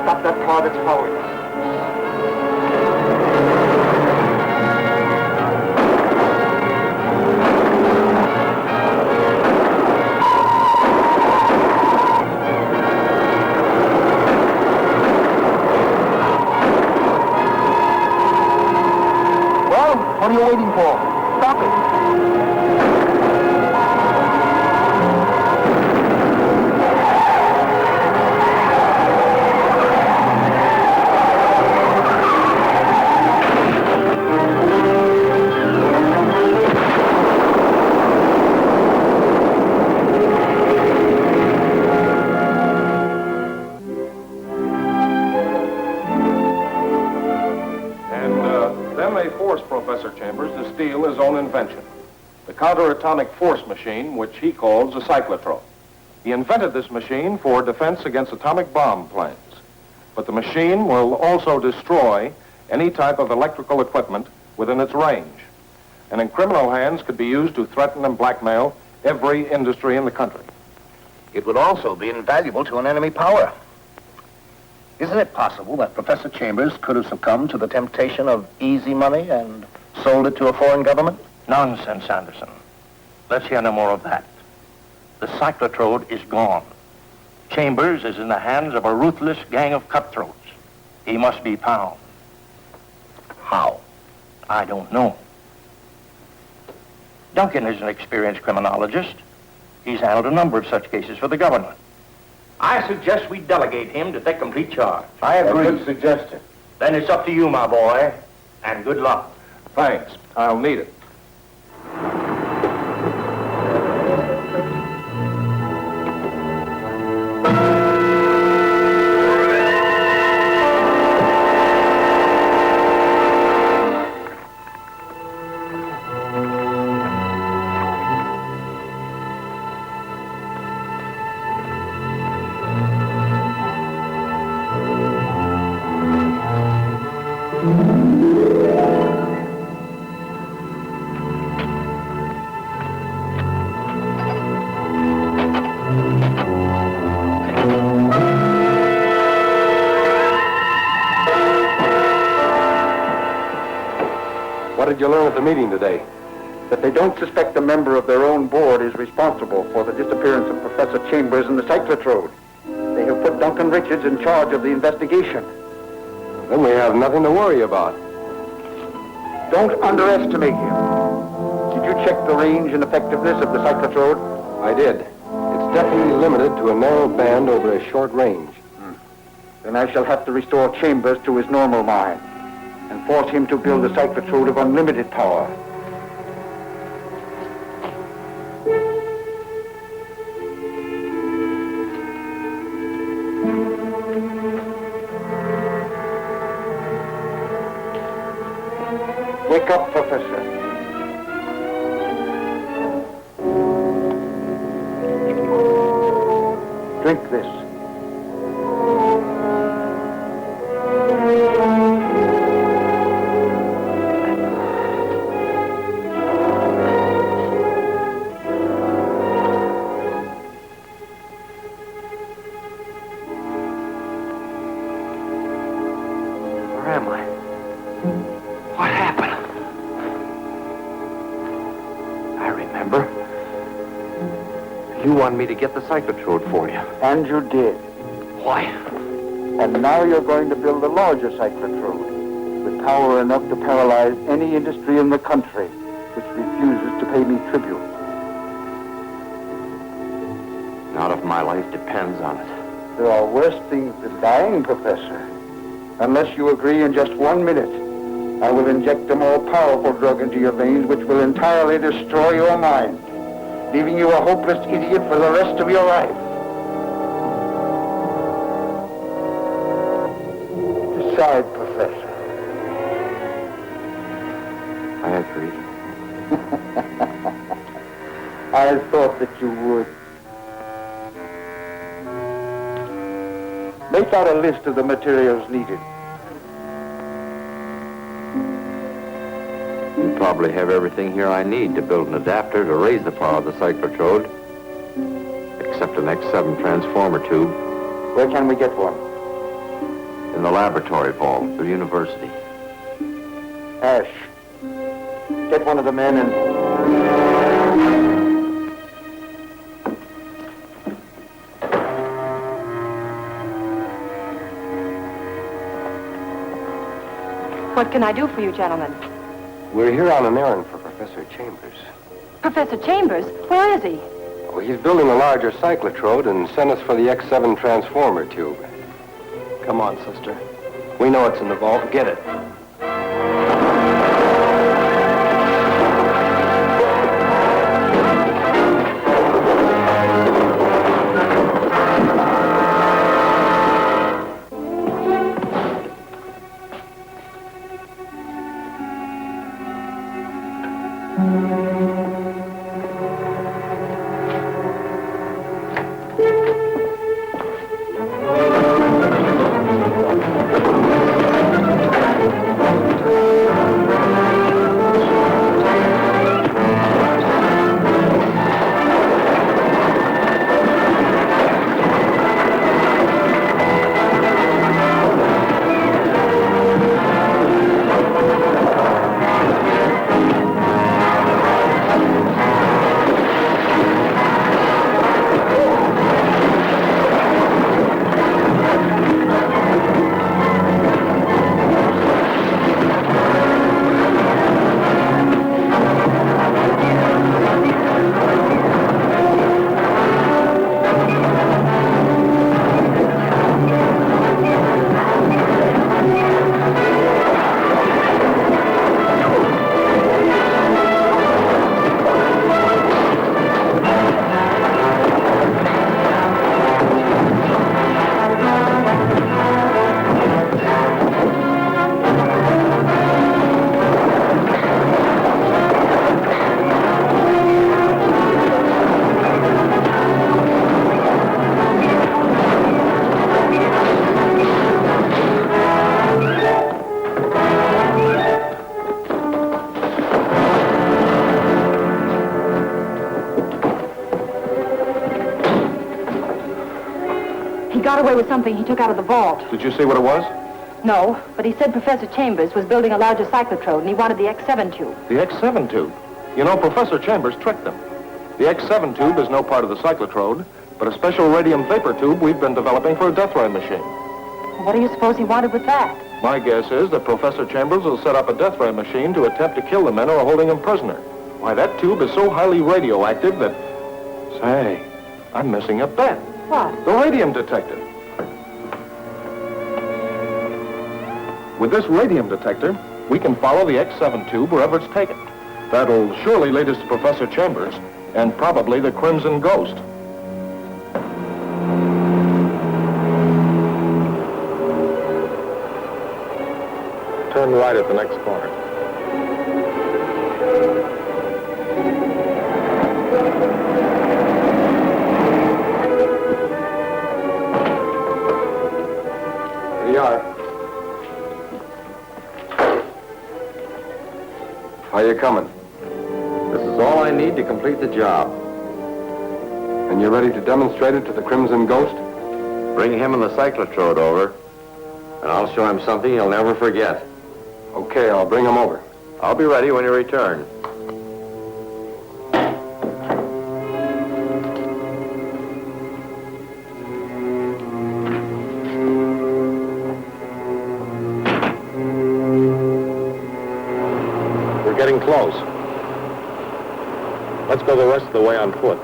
stop that car that's following us. Well, what are you waiting for? Stop it. Steal his own invention, the counter-atomic force machine, which he calls a cyclotron. He invented this machine for defense against atomic bomb planes. But the machine will also destroy any type of electrical equipment within its range, and in criminal hands could be used to threaten and blackmail every industry in the country. It would also be invaluable to an enemy power. Isn't it possible that Professor Chambers could have succumbed to the temptation of easy money and sold it to a foreign government? Nonsense, Anderson. Let's hear no more of that. The cyclotrode is gone. Chambers is in the hands of a ruthless gang of cutthroats. He must be found. How? I don't know. Duncan is an experienced criminologist. He's handled a number of such cases for the government. I suggest we delegate him to take complete charge. I agree. Good suggestion. Then it's up to you, my boy, and good luck. Thanks. I'll need it. What did you learn at the meeting today? That they don't suspect a member of their own board is responsible for the disappearance of Professor Chambers and the cyclotrode. They have put Duncan Richards in charge of the investigation. Then we have nothing to worry about. Don't underestimate him. Did you check the range and effectiveness of the cyclotrode? I did. It's definitely limited to a narrow band over a short range. Then I shall have to restore Chambers to his normal mind and force him to build a cyclotrode of unlimited power. Wake up, Professor. Drink this. Where am I? What happened? I remember. You wanted me to get the cyclotrode for you. And you did. Why? And now you're going to build a larger cyclotrode with power enough to paralyze any industry in the country which refuses to pay me tribute. Not if my life depends on it. There are worse things than dying, Professor. Unless you agree in just 1 minute, I will inject a more powerful drug into your veins which will entirely destroy your mind, leaving you a hopeless idiot for the rest of your life. Decide, Professor. I agree. I thought that you would. Make out a list of the materials needed. You probably have everything here I need to build an adapter to raise the power of the cyclotrode, except an X7 transformer tube. Where can we get one? In the laboratory vault of the university. Ash, get one of the men and... What can I do for you, gentlemen? We're here on an errand for Professor Chambers. Professor Chambers? Where is he? Well, he's building a larger cyclotrode and sent us for the X7 transformer tube. Come on, sister. We know it's in the vault. Get it. Got away with something he took out of the vault. Did you see what it was? No, but he said Professor Chambers was building a larger cyclotrode, and he wanted the X7 tube. The X7 tube. You know, Professor Chambers tricked them. The X7 tube is no part of the cyclotrode, but a special radium vapor tube we've been developing for a death ray machine. What do you suppose he wanted with that? My guess is that Professor Chambers will set up a death ray machine to attempt to kill the men who are holding him prisoner. Why, that tube is so highly radioactive that... Say, I'm missing a bet. What? The radium detector. With this radium detector, we can follow the X7 tube wherever it's taken. That'll surely lead us to Professor Chambers, and probably the Crimson Ghost. Turn right at the next corner. Here you are. How you coming? This is all I need to complete the job. And you're ready to demonstrate it to the Crimson Ghost? Bring him and the cyclotrode over, and I'll show him something he'll never forget. Okay, I'll bring him over. I'll be ready when you return. We're getting close. Let's go the rest of the way on foot.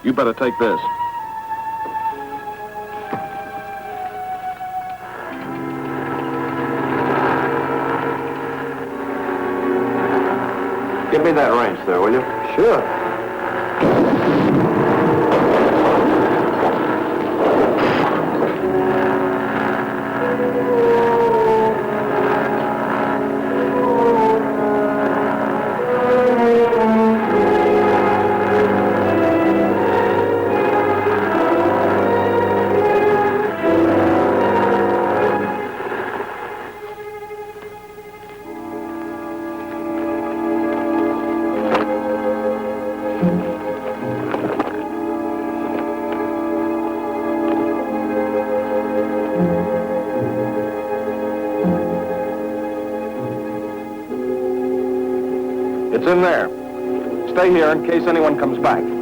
You better take this. Give me that wrench there, will you? Sure. stay here in case anyone comes back.